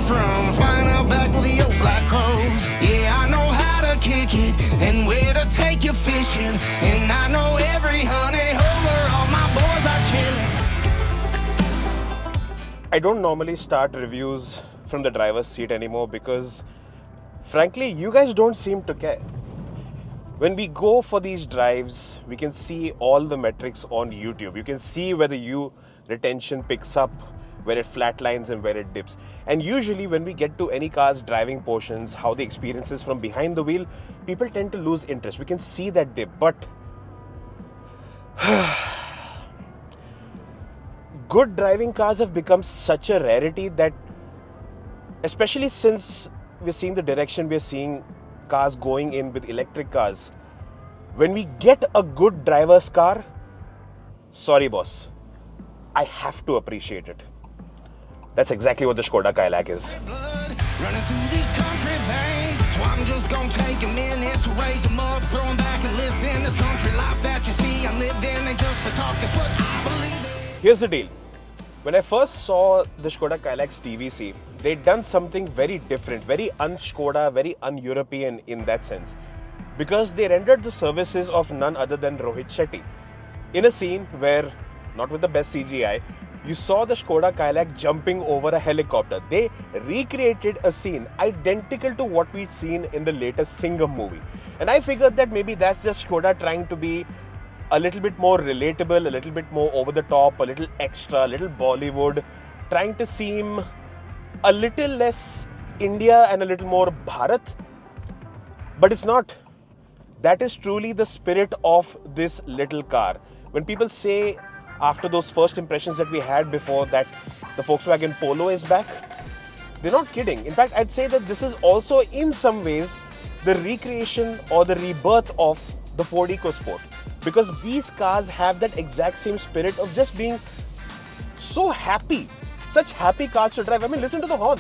from flying out back with the old black crows. Yeah, I know how to kick it and where to take you fishing, and I know every honey hover, all my boys are chilling. I don't normally start reviews from the driver's seat anymore because frankly, you guys don't seem to care. When we go for these drives, we can see all the metrics on YouTube. You can see where the retention picks up, where it flatlines and where it dips. And usually when we get to any car's driving portions, how the experience is from behind the wheel, people tend to lose interest. We can see that dip, but good driving cars have become such a rarity that, especially since we're seeing the direction we're seeing cars going in with electric cars, when we get a good driver's car, sorry boss, I have to appreciate it. That's exactly what the Skoda Kylaq is. Running through these country veins, so I'm just gonna take a minute to raise them up, throw them back and listen. This country life that you see I lived in ain't just for talk, it's what I believe in. Here's the deal. When I first saw the Skoda Kylaq's TVC, they'd done something very different, very un-Skoda, very un-European in that sense. Because they rendered the services of none other than Rohit Shetty. In a scene where, not with the best CGI, you saw the Skoda Kylaq jumping over a helicopter. They recreated a scene identical to what we'd seen in the latest Singham movie. And I figured that maybe that's just Skoda trying to be a little bit more relatable, a little bit more over the top, a little extra, a little Bollywood, trying to seem a little less India and a little more Bharat. But it's not. That is truly the spirit of this little car. When people say after those first impressions that we had before that the Volkswagen Polo is back, they're not kidding. In fact, I'd say that this is also in some ways the recreation or the rebirth of the Ford EcoSport, because these cars have that exact same spirit of just being so happy, such happy cars to drive. I mean, listen to the horn.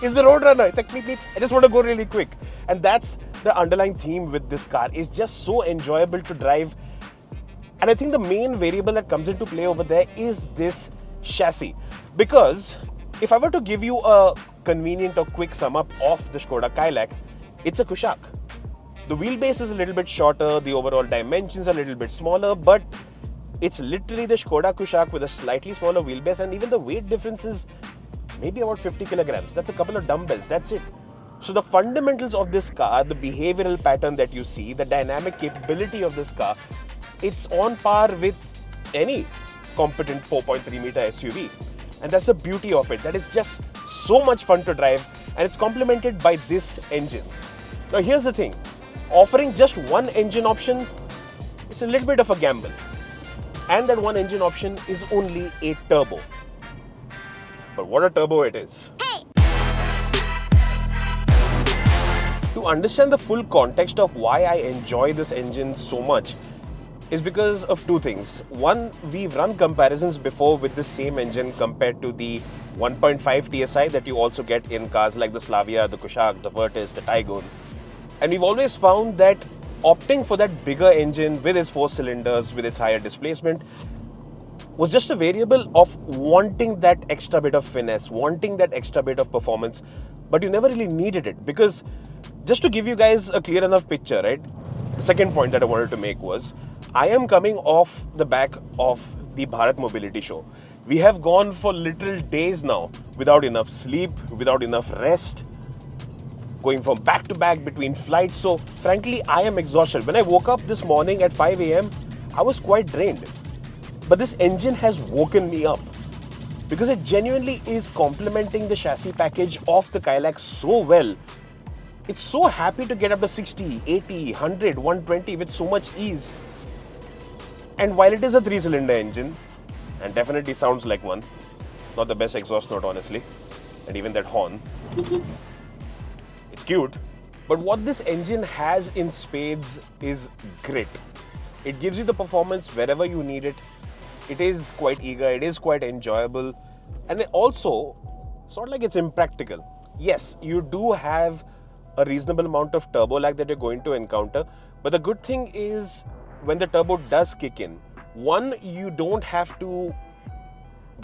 It's the Roadrunner. It's like beep, beep. I just want to go really quick. And that's the underlying theme with this car. It's just so enjoyable to drive. And I think the main variable that comes into play over there is this chassis. Because if I were to give you a convenient or quick sum up of the Skoda Kylaq, it's a Kushaq. The wheelbase is a little bit shorter, the overall dimensions are a little bit smaller, but it's literally the Skoda Kushaq with a slightly smaller wheelbase, and even the weight difference is maybe about 50 kilograms. That's a couple of dumbbells, that's it. So the fundamentals of this car, the behavioral pattern that you see, the dynamic capability of this car, it's on par with any competent 4.3 meter SUV. And that's the beauty of it, that is just so much fun to drive, and it's complemented by this engine. Now here's the thing, offering just one engine option, it's a little bit of a gamble. And that one engine option is only a turbo. But what a turbo it is. To understand the full context of why I enjoy this engine so much is because of two things. One, we've run comparisons before with the same engine compared to the 1.5 TSI that you also get in cars like the Slavia, the Kushaq, the Virtus, the Taygun. And we've always found that opting for that bigger engine with its 4 cylinders, with its higher displacement, was just a variable of wanting that extra bit of finesse, wanting that extra bit of performance, but you never really needed it. Because just to give you guys a clear enough picture, right? The second point that I wanted to make was, I am coming off the back of the Bharat Mobility Show. We have gone for literal days now without enough sleep, without enough rest, going from back to back between flights. So frankly, I am exhausted. When I woke up this morning at 5 a.m., I was quite drained. But this engine has woken me up because it genuinely is complementing the chassis package of the Kylaq so well. It's so happy to get up to 60, 80, 100, 120 with so much ease. And while it is a 3-cylinder engine, and definitely sounds like one, not the best exhaust note honestly, and even that horn, it's cute, but what this engine has in spades is grit. It gives you the performance wherever you need it. It is quite eager, it is quite enjoyable, and it also, it's not like it's impractical. Yes, you do have a reasonable amount of turbo lag that you're going to encounter, but the good thing is when the turbo does kick in, one, you don't have to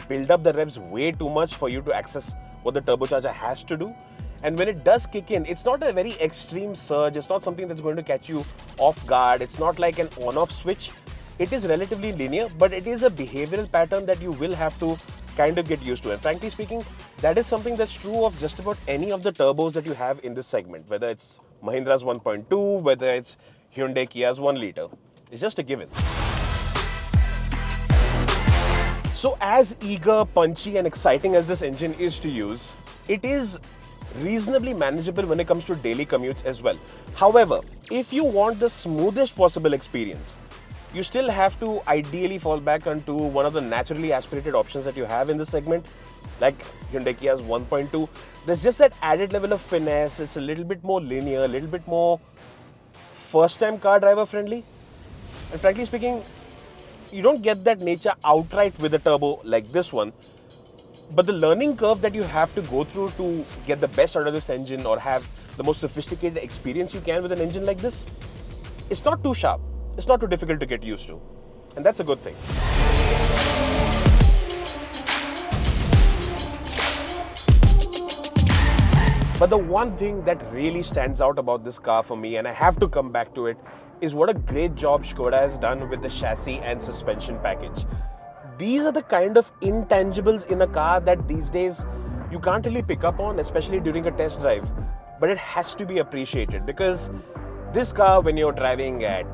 build up the revs way too much for you to access what the turbocharger has to do. And when it does kick in, it's not a very extreme surge. It's not something that's going to catch you off guard. It's not like an on-off switch. It is relatively linear, but it is a behavioral pattern that you will have to kind of get used to. And frankly speaking, that is something that's true of just about any of the turbos that you have in this segment, whether it's Mahindra's 1.2, whether it's Hyundai Kia's 1 litre. It's just a given. So as eager, punchy and exciting as this engine is to use, it is reasonably manageable when it comes to daily commutes as well. However, if you want the smoothest possible experience, you still have to ideally fall back onto one of the naturally aspirated options that you have in this segment, like Hyundai Kia's 1.2. There's just that added level of finesse. It's a little bit more linear, a little bit more first-time car driver friendly. And frankly speaking, you don't get that nature outright with a turbo like this one. But the learning curve that you have to go through to get the best out of this engine or have the most sophisticated experience you can with an engine like this, it's not too sharp. It's not too difficult to get used to. And that's a good thing. But the one thing that really stands out about this car for me, and I have to come back to it, is what a great job Skoda has done with the chassis and suspension package. These are the kind of intangibles in a car that these days you can't really pick up on, especially during a test drive. But it has to be appreciated because this car, when you're driving at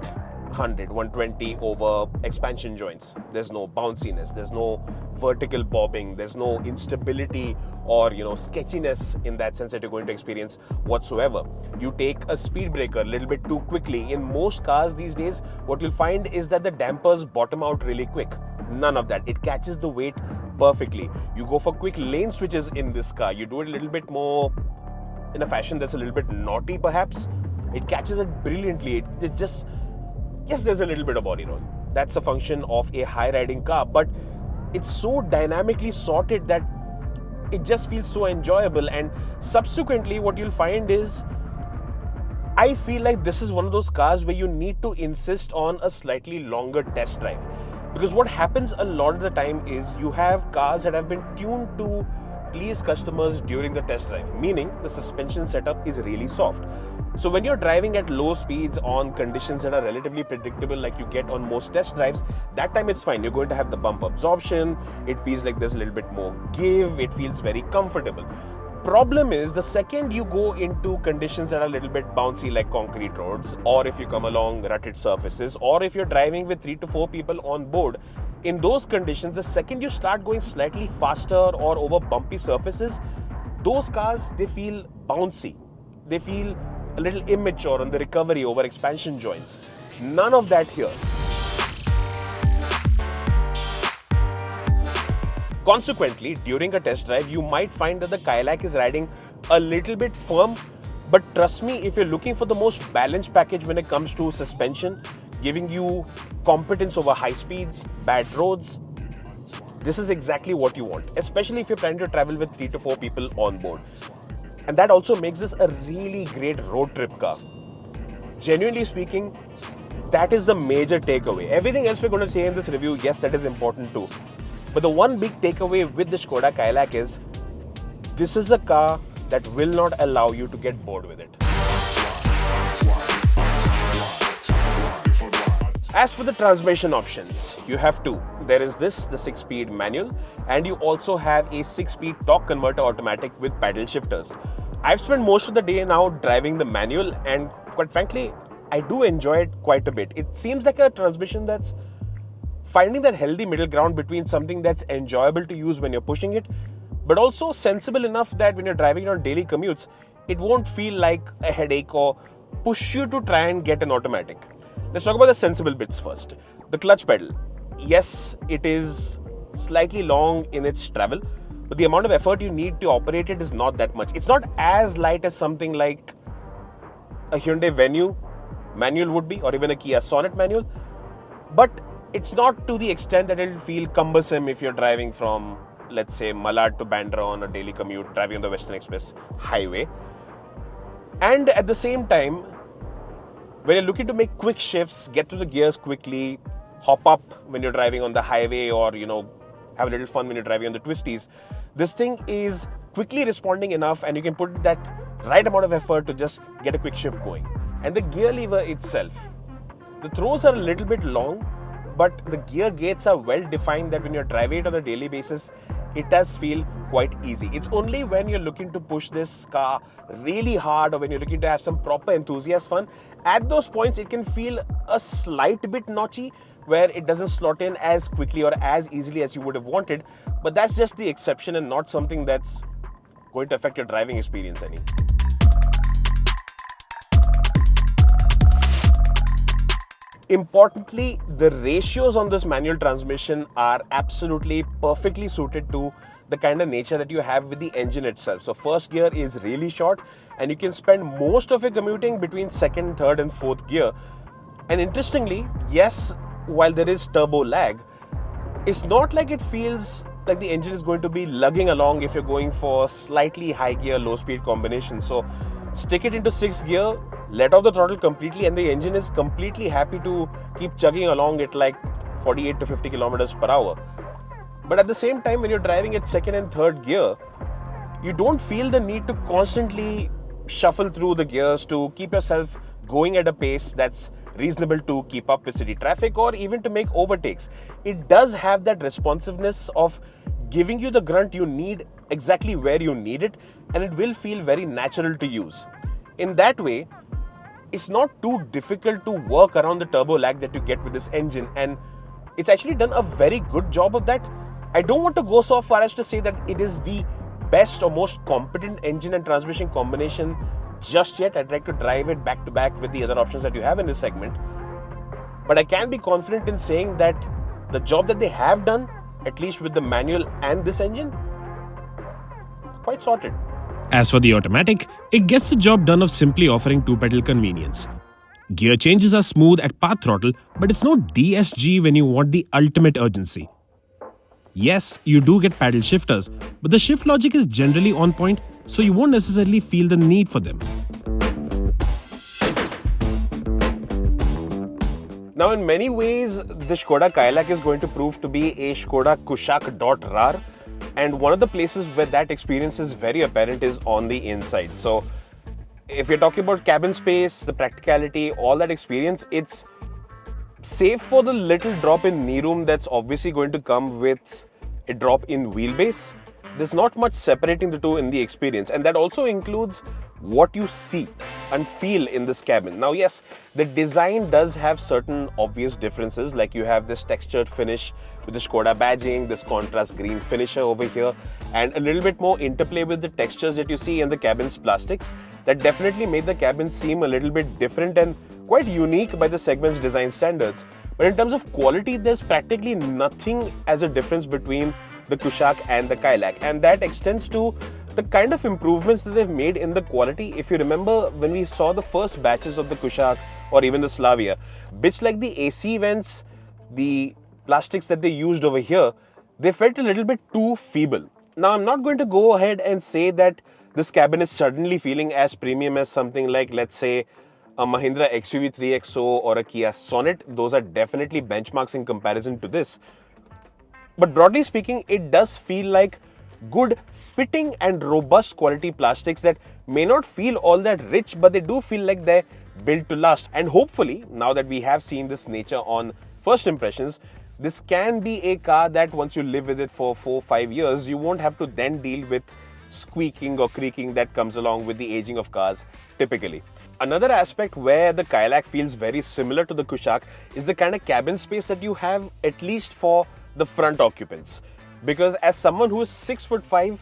100, 120 over expansion joints, there's no bounciness, there's no vertical bobbing, there's no instability or sketchiness in that sense that you're going to experience whatsoever. You take a speed breaker a little bit too quickly. In most cars these days, what you'll find is that the dampers bottom out really quick. None of that. It catches the weight perfectly. You go for quick lane switches in this car. You do it a little bit more in a fashion that's a little bit naughty perhaps. It catches it brilliantly. It's just, yes, there's a little bit of body roll. That's a function of a high riding car, but it's so dynamically sorted that it just feels so enjoyable. And subsequently what you'll find is, I feel like this is one of those cars where you need to insist on a slightly longer test drive. Because what happens a lot of the time is you have cars that have been tuned to please customers during the test drive, meaning the suspension setup is really soft. So when you're driving at low speeds on conditions that are relatively predictable like you get on most test drives, that time it's fine. You're going to have the bump absorption. It feels like there's a little bit more give. It feels very comfortable. Problem is, the second you go into conditions that are a little bit bouncy like concrete roads, or if you come along rutted surfaces, or if you're driving with 3 to 4 people on board, in those conditions, the second you start going slightly faster or over bumpy surfaces, those cars, they feel bouncy. They feel a little immature on the recovery over expansion joints. None of that here. Consequently, during a test drive, you might find that the Kylaq is riding a little bit firm, but trust me, if you're looking for the most balanced package when it comes to suspension, giving you competence over high speeds, bad roads, this is exactly what you want, especially if you're trying to travel with 3 to 4 people on board. And that also makes this a really great road trip car. Genuinely speaking, that is the major takeaway. Everything else we're going to say in this review, yes, that is important too. But the one big takeaway with the Skoda Kylaq is, this is a car that will not allow you to get bored with it. As for the transmission options, you have two. There is the 6-speed manual, and you also have a 6-speed torque converter automatic with paddle shifters. I've spent most of the day now driving the manual, and quite frankly, I do enjoy it quite a bit. It seems like a transmission that's finding that healthy middle ground between something that's enjoyable to use when you're pushing it, but also sensible enough that when you're driving on daily commutes, it won't feel like a headache or push you to try and get an automatic. Let's talk about the sensible bits first. The clutch pedal. Yes, it is slightly long in its travel, but the amount of effort you need to operate it is not that much. It's not as light as something like a Hyundai Venue manual would be, or even a Kia Sonet manual, but it's not to the extent that it'll feel cumbersome if you're driving from, let's say, Malad to Bandra on a daily commute, driving on the Western Express highway. And at the same time, when you're looking to make quick shifts, get to the gears quickly, hop up when you're driving on the highway or, have a little fun when you're driving on the twisties. This thing is quickly responding enough, and you can put that right amount of effort to just get a quick shift going. And the gear lever itself, the throws are a little bit long, but the gear gates are well defined that when you're driving it on a daily basis, it does feel quite easy. It's only when you're looking to push this car really hard, or when you're looking to have some proper enthusiast fun, at those points it can feel a slight bit notchy, where it doesn't slot in as quickly or as easily as you would have wanted. But that's just the exception and not something that's going to affect your driving experience any. Importantly, the ratios on this manual transmission are absolutely perfectly suited to the kind of nature that you have with the engine itself. So first gear is really short, and you can spend most of your commuting between second, third and fourth gear. And interestingly, yes, while there is turbo lag, it's not like it feels like the engine is going to be lugging along if you're going for slightly high gear, low speed combination. So stick it into 6th gear, let off the throttle completely, and the engine is completely happy to keep chugging along at like 48 to 50 kilometers per hour. But at the same time, when you're driving at 2nd and 3rd gear, you don't feel the need to constantly shuffle through the gears to keep yourself going at a pace that's reasonable to keep up with city traffic or even to make overtakes. It does have that responsiveness of giving you the grunt you need exactly where you need it, and it will feel very natural to use. In that way, it's not too difficult to work around the turbo lag that you get with this engine, and it's actually done a very good job of that. I don't want to go so far as to say that it is the best or most competent engine and transmission combination just yet. I'd like to drive it back to back with the other options that you have in this segment. But I can be confident in saying that the job that they have done, at least with the manual and this engine, quite sorted. As for the automatic, it gets the job done of simply offering 2-pedal convenience. Gear changes are smooth at path throttle, but it's no DSG when you want the ultimate urgency. Yes, you do get paddle shifters, but the shift logic is generally on point, so you won't necessarily feel the need for them. Now, in many ways, the Skoda Kylaq is going to prove to be a Skoda Kushaq.rar, and one of the places where that experience is very apparent is on the inside. So, if you're talking about cabin space, the practicality, all that experience, it's save for the little drop in knee room that's obviously going to come with a drop in wheelbase. There's not much separating the two in the experience, and that also includes what you see and feel in this cabin. Now, yes, the design does have certain obvious differences, like you have this textured finish with the Skoda badging, this contrast green finisher over here, and a little bit more interplay with the textures that you see in the cabin's plastics. That definitely made the cabin seem a little bit different and quite unique by the segment's design standards. But in terms of quality, there's practically nothing as a difference between the Kushaq and the Kylaq, and that extends to the kind of improvements that they've made in the quality. If you remember, when we saw the first batches of the Kushaq or even the Slavia, bits like the AC vents, the plastics that they used over here, they felt a little bit too feeble. Now, I'm not going to go ahead and say that this cabin is suddenly feeling as premium as something like, let's say, a Mahindra XUV 3XO or a Kia Sonet. Those are definitely benchmarks in comparison to this. But broadly speaking, it does feel like good fitting and robust quality plastics that may not feel all that rich, but they do feel like they're built to last. And hopefully, now that we have seen this nature on first impressions, this can be a car that once you live with it for 4-5 years, you won't have to then deal with squeaking or creaking that comes along with the aging of cars typically. Another aspect where the Kylaq feels very similar to the Kushaq is the kind of cabin space that you have, at least for the front occupants. Because as someone who is 6'5",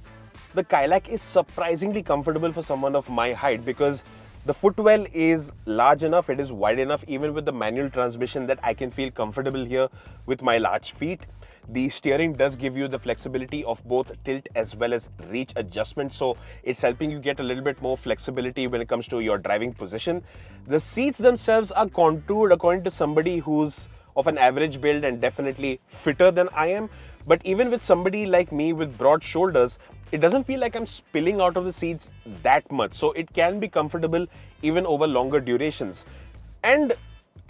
the Kylaq is surprisingly comfortable for someone of my height, because the footwell is large enough, it is wide enough even with the manual transmission that I can feel comfortable here with my large feet. The steering does give you the flexibility of both tilt as well as reach adjustment, so it's helping you get a little bit more flexibility when it comes to your driving position. The seats themselves are contoured according to somebody who's of an average build and definitely fitter than I am, but even with somebody like me with broad shoulders, it doesn't feel like I'm spilling out of the seats that much, so it can be comfortable even over longer durations. And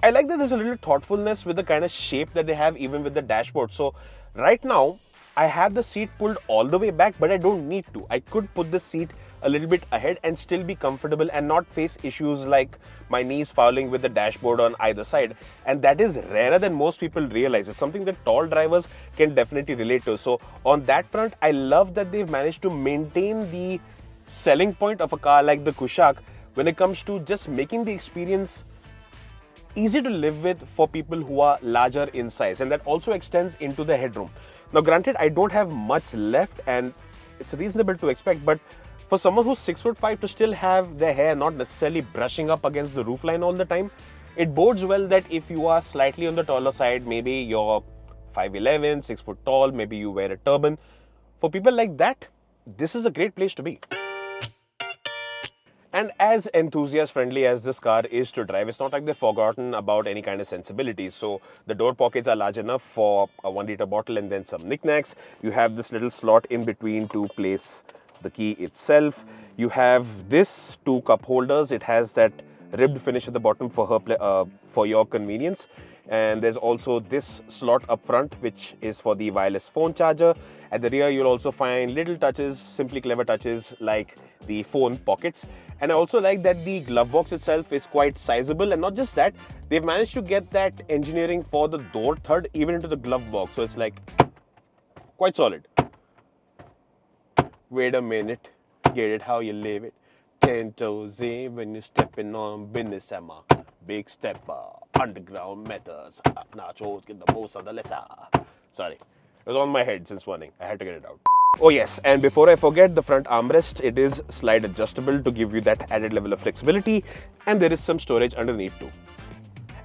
I like that there's a little thoughtfulness with the kind of shape that they have even with the dashboard. So right now, I have the seat pulled all the way back, but I don't need to. I could put the seat a little bit ahead and still be comfortable and not face issues like my knees fouling with the dashboard on either side. And that is rarer than most people realize. It's something that tall drivers can definitely relate to. So on that front, I love that they've managed to maintain the selling point of a car like the Kushaq when it comes to just making the experience easy to live with for people who are larger in size, and that also extends into the headroom. Now granted, I don't have much left and it's reasonable to expect, but for someone who's 6'5" to still have their hair not necessarily brushing up against the roofline all the time, it bodes well that if you are slightly on the taller side, maybe you're 5'11", 6 foot tall, maybe you wear a turban, for people like that, this is a great place to be. And as enthusiast-friendly as this car is to drive, it's not like they've forgotten about any kind of sensibility. So the door pockets are large enough for a 1 liter bottle and then some knickknacks. You have this little slot in between to place the key itself. You have this 2 cup holders. It has that ribbed finish at the bottom for your convenience. And there's also this slot up front, which is for the wireless phone charger. At the rear, you'll also find little touches, simply clever touches like the phone pockets. And I also like that the glove box itself is quite sizable, and not just that, they've managed to get that engineering for the door third even into the glove box. So it's like quite solid. Wait a minute, get it how you live it. 10 toes in when you're stepping on business, Emma. Big stepper, underground methods. Nachos get the most of the lesser. Sorry, it was on my head since morning. I had to get it out. Oh yes, and before I forget, the front armrest, it is slide adjustable to give you that added level of flexibility, and there is some storage underneath too.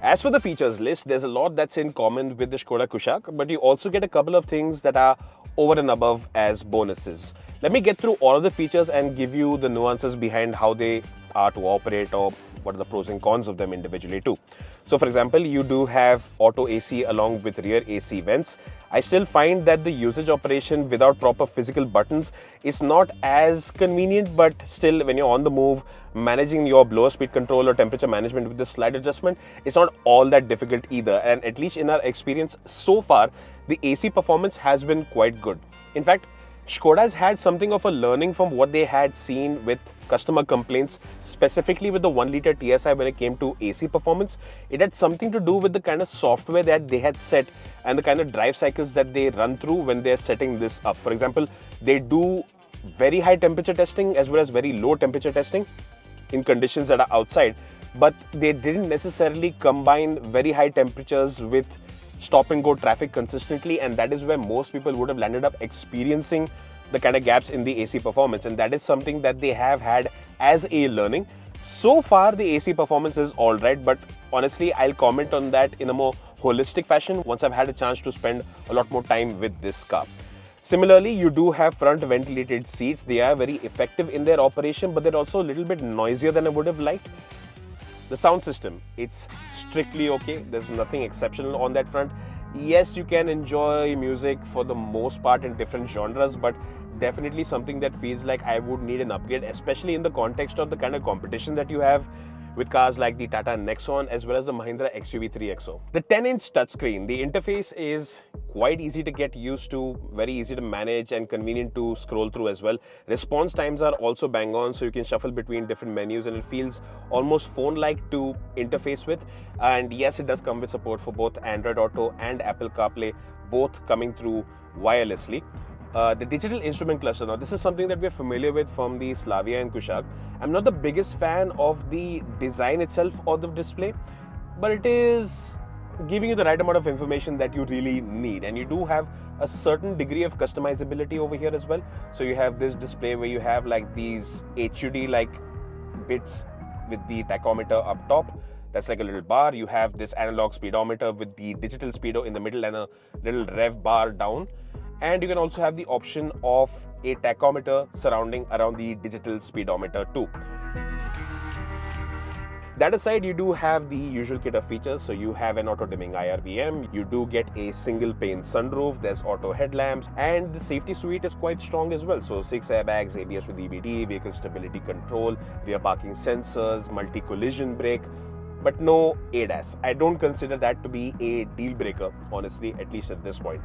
As for the features list, there's a lot that's in common with the Skoda Kylaq, but you also get a couple of things that are over and above as bonuses. Let me get through all of the features and give you the nuances behind how they are to operate, or what are the pros and cons of them individually too. So for example, you do have auto AC along with rear AC vents. I still find that the usage operation without proper physical buttons is not as convenient, but still when you're on the move, managing your blower speed control or temperature management with the slide adjustment is not all that difficult either. And at least in our experience so far, the AC performance has been quite good. In fact, Skoda has had something of a learning from what they had seen with customer complaints, specifically with the 1 liter TSI when it came to AC performance. It had something to do with the kind of software that they had set and the kind of drive cycles that they run through when they're setting this up. For example, they do very high temperature testing as well as very low temperature testing in conditions that are outside, but they didn't necessarily combine very high temperatures with stop and go traffic consistently, and that is where most people would have landed up experiencing the kind of gaps in the AC performance, and that is something that they have had as a learning. So far the AC performance is alright, but honestly I'll comment on that in a more holistic fashion once I've had a chance to spend a lot more time with this car. Similarly, you do have front ventilated seats. They are very effective in their operation, but they're also a little bit noisier than I would have liked. The sound system, it's strictly okay. There's nothing exceptional on that front. Yes, you can enjoy music for the most part in different genres, but definitely something that feels like I would need an upgrade, especially in the context of the kind of competition that you have with cars like the Tata Nexon as well as the Mahindra XUV3 XO. The 10-inch touchscreen, the interface is quite easy to get used to, very easy to manage and convenient to scroll through as well. Response times are also bang on, so you can shuffle between different menus and it feels almost phone-like to interface with. And yes, it does come with support for both Android Auto and Apple CarPlay, both coming through wirelessly. The digital instrument cluster, now this is something that we're familiar with from the Slavia and Kushaq. I'm not the biggest fan of the design itself or the display, but it is giving you the right amount of information that you really need, and you do have a certain degree of customizability over here as well. So you have this display where you have like these HUD like bits with the tachometer up top. That's like a little bar. You have this analog speedometer with the digital speedo in the middle and a little rev bar down. And you can also have the option of a tachometer surrounding around the digital speedometer too. That aside, you do have the usual kit of features. So you have an auto-dimming IRVM, you do get a single pane sunroof, there's auto headlamps, and the safety suite is quite strong as well. So 6 airbags, ABS with EBD, vehicle stability control, rear parking sensors, multi-collision brake, but no ADAS. I don't consider that to be a deal breaker, honestly, at least at this point.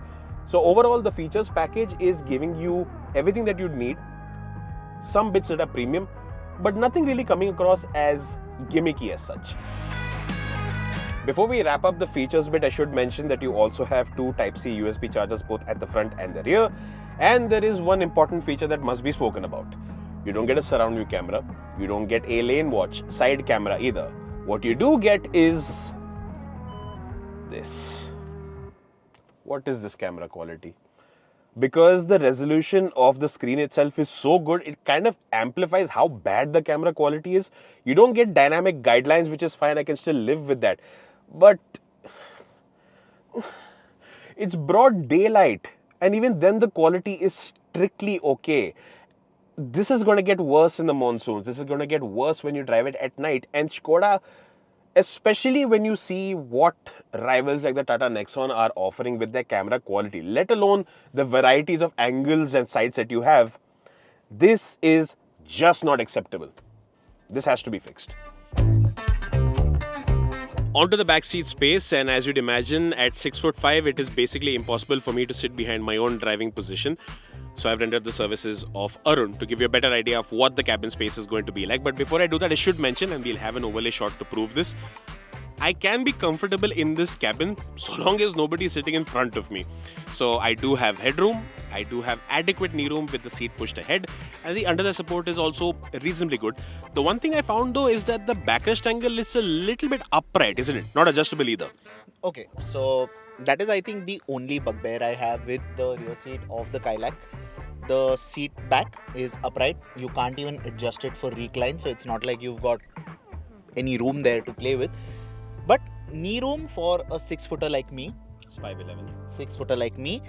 So overall, the features package is giving you everything that you'd need, some bits that are premium, but nothing really coming across as gimmicky as such. Before we wrap up the features bit, I should mention that you also have two Type-C USB chargers both at the front and the rear. And there is one important feature that must be spoken about. You don't get a surround view camera. You don't get a lane watch side camera either. What you do get is this. What is this camera quality? Because the resolution of the screen itself is so good, it kind of amplifies how bad the camera quality is. You don't get dynamic guidelines, which is fine. I can still live with that. But it's broad daylight, and even then the quality is strictly okay. This is going to get worse in the monsoons. This is going to get worse when you drive it at night. And Skoda, especially when you see what rivals like the Tata Nexon are offering with their camera quality, let alone the varieties of angles and sights that you have, this is just not acceptable. This has to be fixed. Onto the backseat space, and as you'd imagine, at 6'5", it is basically impossible for me to sit behind my own driving position. So I've rendered the services of Arun to give you a better idea of what the cabin space is going to be like. But before I do that, I should mention, and we'll have an overlay shot to prove this, I can be comfortable in this cabin so long as nobody is sitting in front of me. So I do have headroom, I do have adequate knee room with the seat pushed ahead, and the under the support is also reasonably good. The one thing I found though is that the backrest angle is a little bit upright, isn't it? Not adjustable either. Okay, so that is, I think, the only bugbear I have with the rear seat of the Kylaq. The seat back is upright. You can't even adjust it for recline, so it's not like you've got any room there to play with. But knee room for a 6-footer like me, 5'11". 6-footer like me,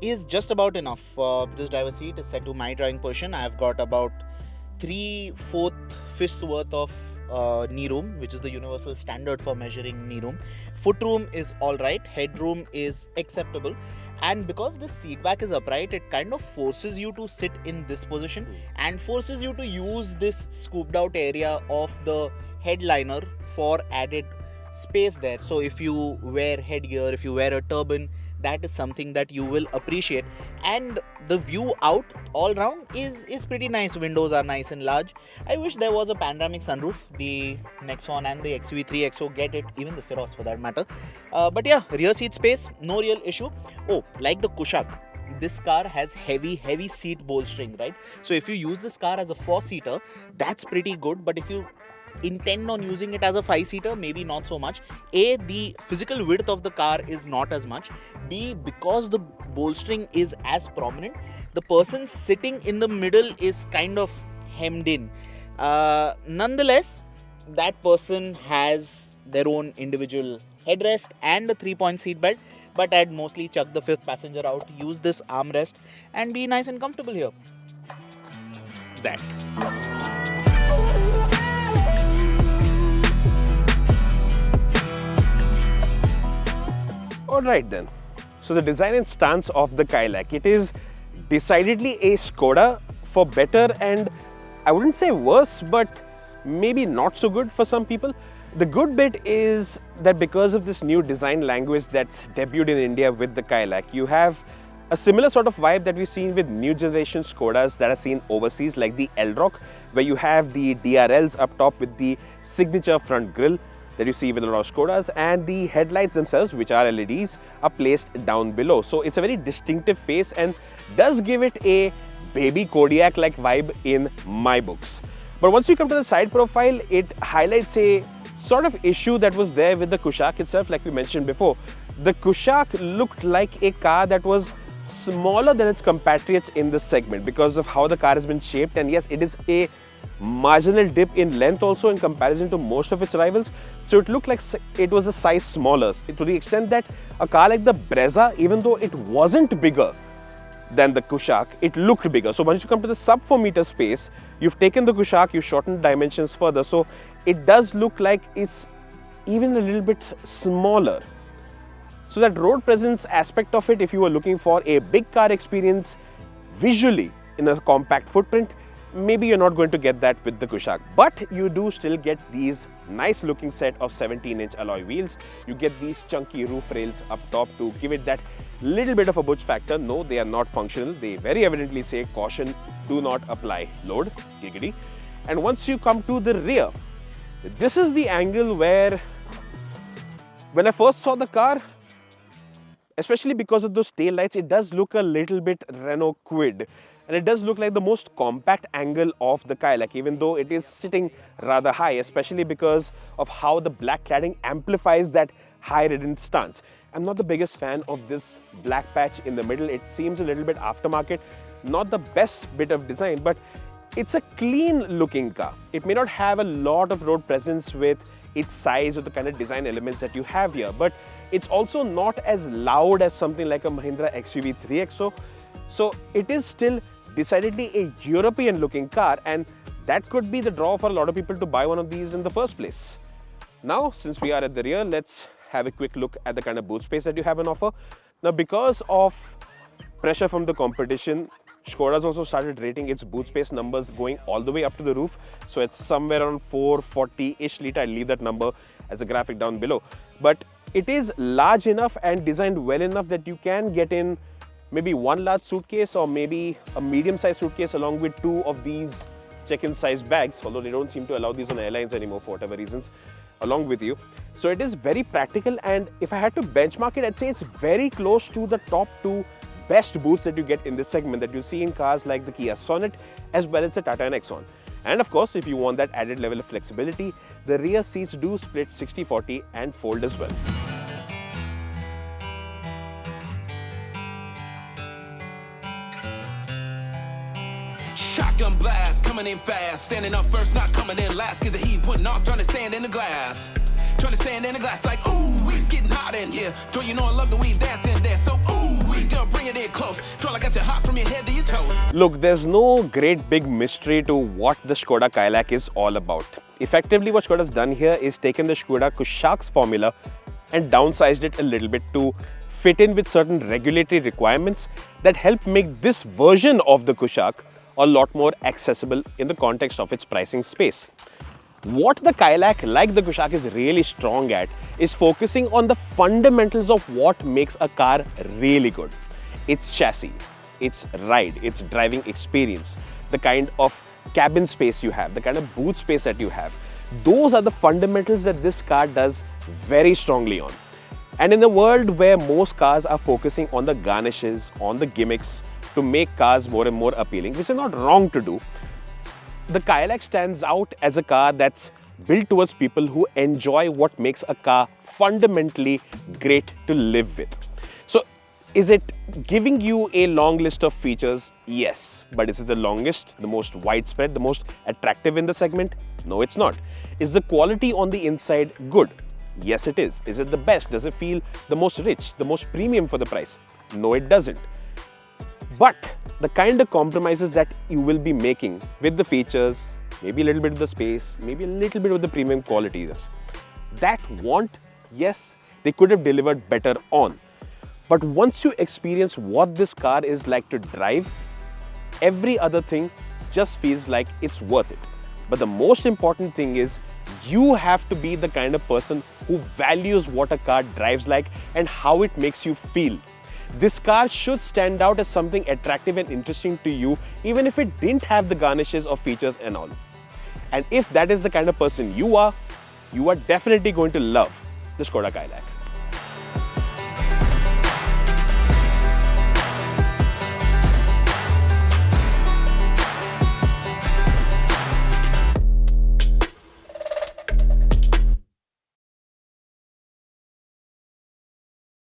is just about enough. This driver's seat is set to my driving position. I've got about 3/4 fists worth of knee room, which is the universal standard for measuring knee room. Foot room is alright, headroom is acceptable, and because the seat back is upright, it kind of forces you to sit in this position and forces you to use this scooped out area of the headliner for added space there. So if you wear headgear, if you wear a turban, that is something that you will appreciate. And the view out all round is pretty nice. Windows are nice and large. I wish there was a panoramic sunroof. The Nexon and the XUV3 XO get it, even the Syros for that matter. But yeah, rear seat space, no real issue. Oh, like the Kushaq, this car has heavy seat bolstering, right? So if you use this car as a 4-seater, that's pretty good. But if you intend on using it as a 5-seater, maybe not so much. A, the physical width of the car is not as much. B, because the bolstering is as prominent, the person sitting in the middle is kind of hemmed in. Nonetheless, that person has their own individual headrest and a 3-point seat belt, but I'd mostly chuck the 5th passenger out, use this armrest and be nice and comfortable here. That. Alright then, so the design and stance of the Kylaq, it is decidedly a Skoda for better and I wouldn't say worse, but maybe not so good for some people. The good bit is that because of this new design language that's debuted in India with the Kylaq, you have a similar sort of vibe that we've seen with new generation Skodas that are seen overseas, like the Elrock, where you have the DRLs up top with the signature front grille that you see with a lot of Skodas, and the headlights themselves, which are LEDs, are placed down below. So it's a very distinctive face and does give it a baby Kodiak-like vibe in my books. But once you come to the side profile, it highlights a sort of issue that was there with the Kushaq itself, like we mentioned before. The Kushaq looked like a car that was smaller than its compatriots in this segment because of how the car has been shaped, and yes, it is a marginal dip in length also in comparison to most of its rivals. So it looked like it was a size smaller, to the extent that a car like the Brezza, even though it wasn't bigger than the Kushaq, it looked bigger. So once you come to the sub 4 meter space, you've taken the Kushaq, you've shortened dimensions further, so it does look like it's even a little bit smaller. So that road presence aspect of it, if you were looking for a big car experience visually in a compact footprint, maybe you're not going to get that with the Kushaq, but you do still get these nice looking set of 17-inch alloy wheels. You get these chunky roof rails up top to give it that Little bit of a budge factor. No, they are not functional. They very evidently say caution, do not apply load, giggity. And once you come to the rear, this is the angle where, when I first saw the car, especially because of those tail lights, it does look a little bit Renault Kwid. And it does look like the most compact angle of the Kylaq, even though it is sitting rather high, especially because of how the black cladding amplifies that high-ridden stance. I'm not the biggest fan of this black patch in the middle. It seems a little bit aftermarket, not the best bit of design, but it's a clean looking car. It may not have a lot of road presence with its size or the kind of design elements that you have here, but it's also not as loud as something like a Mahindra XUV 3XO. So it is still decidedly a European looking car, and that could be the draw for a lot of people to buy one of these in the first place. Now, since we are at the rear, let's have a quick look at the kind of boot space that you have on offer. Now, because of pressure from the competition, Skoda's also started rating its boot space numbers going all the way up to the roof. So it's somewhere around 440-ish litre. I'll leave that number as a graphic down below. But it is large enough and designed well enough that you can get in maybe one large suitcase or maybe a medium-sized suitcase along with two of these check-in size bags, although they don't seem to allow these on airlines anymore for whatever reasons, along with you. So it is very practical, and if I had to benchmark it, I'd say it's very close to the top two best boots that you get in this segment that you see in cars like the Kia Sonet as well as the Tata Nexon. And of course, if you want that added level of flexibility, the rear seats do split 60-40 and fold as well. Shotgun blast, coming in fast, standing up first, not coming in last. Cause the heat putting off, trying to sand in the glass. Trying to stand in the glass like, ooh, it's getting hot in here. Don't you know I love the way you dance in there? So, ooh, we girl, bring it in close. Feel like I got you hot from your head to your toes. Look, there's no great big mystery to what the Skoda Kylaq is all about. Effectively, what Skoda's done here is taken the Skoda Kushaq's formula and downsized it a little bit to fit in with certain regulatory requirements that help make this version of the Kushaq a lot more accessible in the context of its pricing space. What the Kylaq, like the Kushaq, is really strong at is focusing on the fundamentals of what makes a car really good. Its chassis, its ride, its driving experience, the kind of cabin space you have, the kind of boot space that you have. Those are the fundamentals that this car does very strongly on. And in a world where most cars are focusing on the garnishes, on the gimmicks to make cars more and more appealing, which is not wrong to do, the Kylaq stands out as a car that's built towards people who enjoy what makes a car fundamentally great to live with. So, is it giving you a long list of features? Yes. But is it the longest, the most widespread, the most attractive in the segment? No, it's not. Is the quality on the inside good? Yes, it is. Is it the best? Does it feel the most rich, the most premium for the price? No, it doesn't. But the kind of compromises that you will be making with the features, maybe a little bit of the space, maybe a little bit of the premium qualities, that yes, they could have delivered better on. But once you experience what this car is like to drive, every other thing just feels like it's worth it. But the most important thing is you have to be the kind of person who values what a car drives like and how it makes you feel. This car should stand out as something attractive and interesting to you, even if it didn't have the garnishes or features and all. And if that is the kind of person you are definitely going to love the Skoda Kylaq.